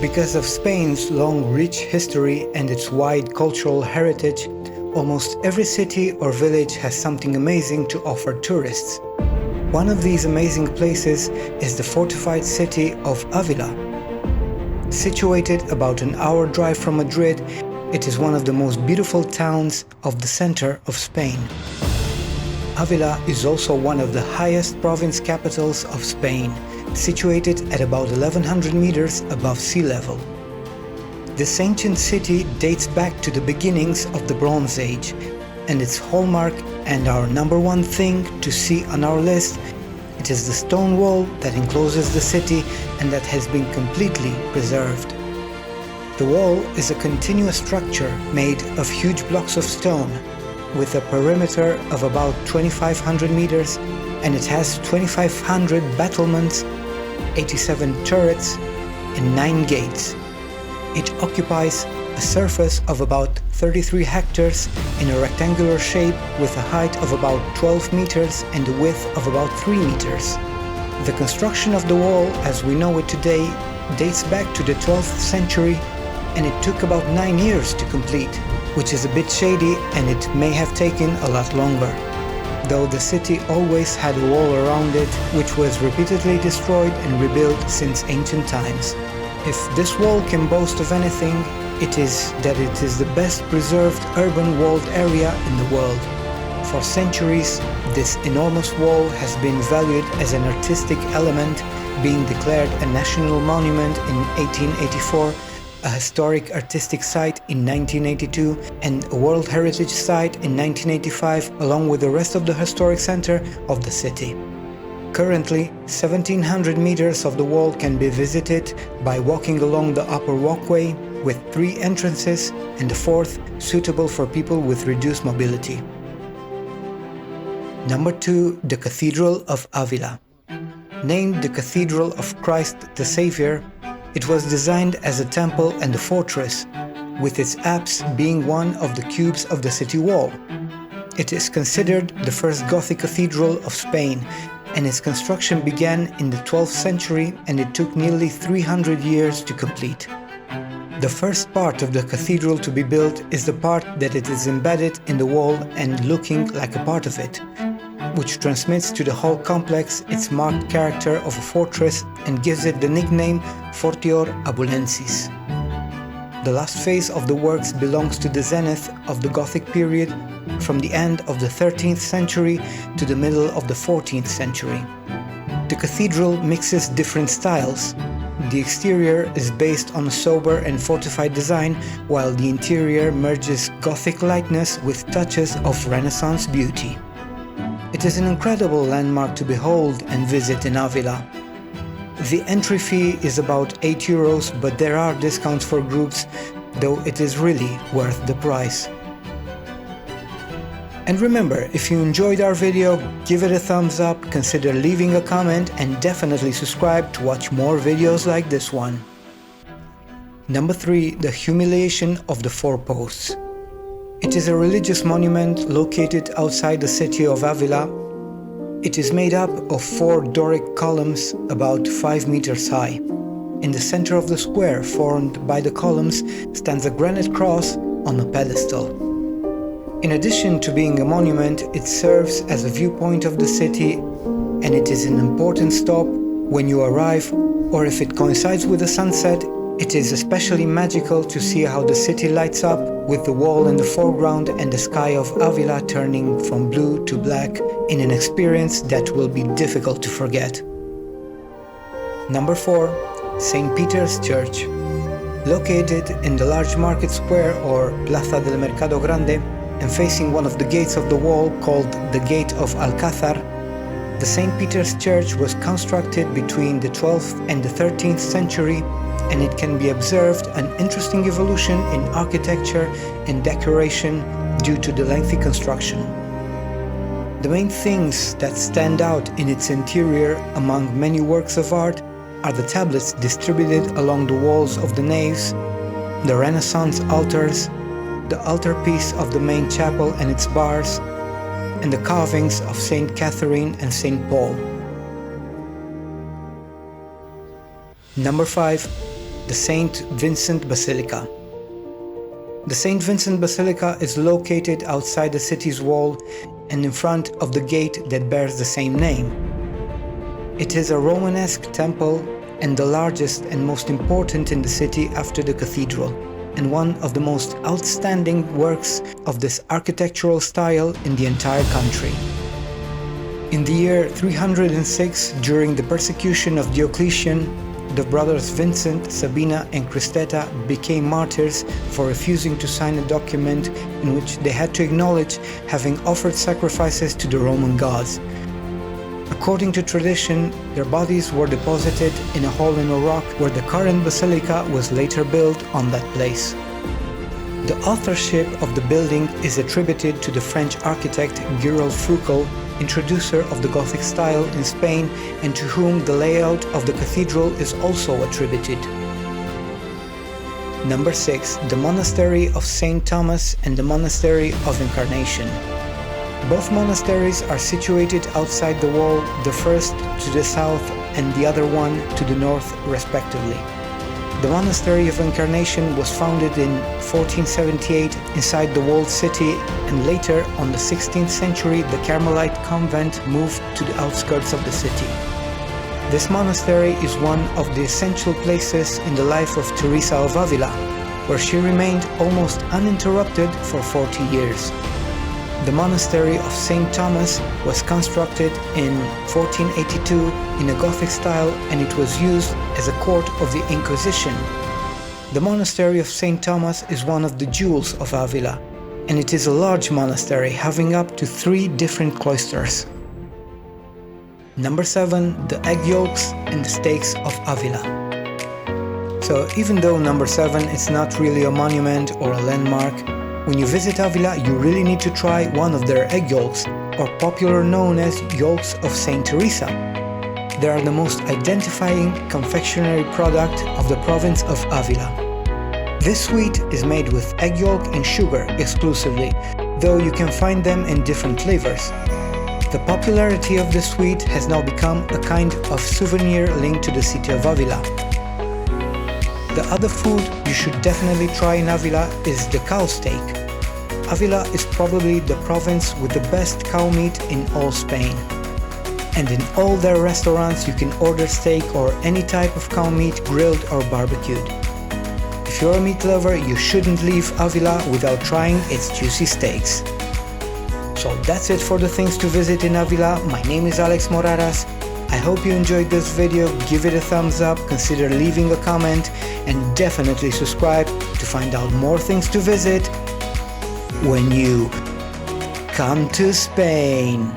Because of Spain's long, rich history and its wide cultural heritage, almost every city or village has something amazing to offer tourists. One of these amazing places is the fortified city of Avila. Situated about an hour drive from Madrid, it is one of the most beautiful towns of the center of Spain. Avila is also one of the highest province capitals of Spain, situated at about 1100 meters above sea level. This ancient city dates back to the beginnings of the Bronze Age, and its hallmark and our number one thing to see on our list, it is the stone wall that encloses the city and that has been completely preserved. The wall is a continuous structure made of huge blocks of stone, with a perimeter of about 2500 meters, and it has 2500 battlements, 87 turrets and 9 gates. It occupies a surface of about 33 hectares in a rectangular shape with a height of about 12 meters and a width of about 3 meters. The construction of the wall as we know it today dates back to the 12th century, and it took about 9 years to complete, which is a bit shady, and it may have taken a lot longer. Though the city always had a wall around it, which was repeatedly destroyed and rebuilt since ancient times. If this wall can boast of anything, it is that it is the best preserved urban walled area in the world. For centuries, this enormous wall has been valued as an artistic element, being declared a national monument in 1884, a historic artistic site in 1982, and a World Heritage Site in 1985, along with the rest of the historic center of the city. Currently, 1700 meters of the wall can be visited by walking along the upper walkway, with 3 entrances and a 4th suitable for people with reduced mobility. Number 2. The Cathedral of Avila. Named the Cathedral of Christ the Savior, it was designed as a temple and a fortress, with its apse being one of the cubes of the city wall. It is considered the first Gothic cathedral of Spain, and its construction began in the 12th century, and it took nearly 300 years to complete. The first part of the cathedral to be built is the part that it is embedded in the wall and looking like a part of it, which transmits to the whole complex its marked character of a fortress and gives it the nickname Fortior Abulensis. The last phase of the works belongs to the zenith of the Gothic period, from the end of the 13th century to the middle of the 14th century. The cathedral mixes different styles. The exterior is based on a sober and fortified design, while the interior merges Gothic lightness with touches of Renaissance beauty. It is an incredible landmark to behold and visit in Avila. The entry fee is about €8, but there are discounts for groups, though it is really worth the price. And remember, if you enjoyed our video, give it a thumbs up, consider leaving a comment, and definitely subscribe to watch more videos like this one. Number 3. The Humiliation of the Four Posts. It is a religious monument located outside the city of Avila. It is made up of 4 Doric columns about 5 meters high. In the center of the square formed by the columns stands a granite cross on a pedestal. In addition to being a monument, it serves as a viewpoint of the city, and it is an important stop when you arrive, or if it coincides with the sunset. It is especially magical to see how the city lights up, with the wall in the foreground and the sky of Avila turning from blue to black in an experience that will be difficult to forget. Number 4. St. Peter's Church. Located in the large market square or Plaza del Mercado Grande, and facing one of the gates of the wall called the Gate of Alcázar, the St. Peter's Church was constructed between the 12th and the 13th century, and it can be observed an interesting evolution in architecture and decoration due to the lengthy construction. The main things that stand out in its interior among many works of art are the tablets distributed along the walls of the naves, the Renaissance altars, the altarpiece of the main chapel and its bars, and the carvings of Saint Catherine and Saint Paul. Number 5. the Saint Vincent Basilica. The Saint Vincent Basilica is located outside the city's wall and in front of the gate that bears the same name. It is a Romanesque temple and the largest and most important in the city after the cathedral, and one of the most outstanding works of this architectural style in the entire country. In the year 306, during the persecution of Diocletian, the brothers Vincent, Sabina and Cristeta became martyrs for refusing to sign a document in which they had to acknowledge having offered sacrifices to the Roman gods. According to tradition, their bodies were deposited in a hole in a rock where the current basilica was later built on that place. The authorship of the building is attributed to the French architect Guiraud Fruckel, introducer of the Gothic style in Spain, and to whom the layout of the cathedral is also attributed. Number 6. The Monastery of St. Thomas and the Monastery of Incarnation. Both monasteries are situated outside the wall, the first to the south and the other one to the north, respectively. The Monastery of Incarnation was founded in 1478 inside the walled city, and later, on the 16th century, the Carmelite convent moved to the outskirts of the city. This monastery is one of the essential places in the life of Teresa of Avila, where she remained almost uninterrupted for 40 years. The monastery of St. Thomas was constructed in 1482 in a Gothic style, and it was used as a court of the Inquisition. The monastery of St. Thomas is one of the jewels of Avila, and it is a large monastery having up to 3 different cloisters. Number 7. The egg yolks and the steaks of Avila. So even though number 7 is not really a monument or a landmark, when you visit Avila, you really need to try one of their egg yolks, or popular known as Yolks of Saint Teresa. They are the most identifying confectionery product of the province of Avila. This sweet is made with egg yolk and sugar exclusively, though you can find them in different flavors. The popularity of the sweet has now become a kind of souvenir linked to the city of Avila. The other food you should definitely try in Avila is the cow steak. Avila is probably the province with the best cow meat in all Spain. And in all their restaurants you can order steak or any type of cow meat grilled or barbecued. If you're a meat lover, you shouldn't leave Avila without trying its juicy steaks. So that's it for the things to visit in Avila. My name is Alex Moraras. I hope you enjoyed this video. Give it a thumbs up, consider leaving a comment, and definitely subscribe to find out more things to visit when you come to Spain.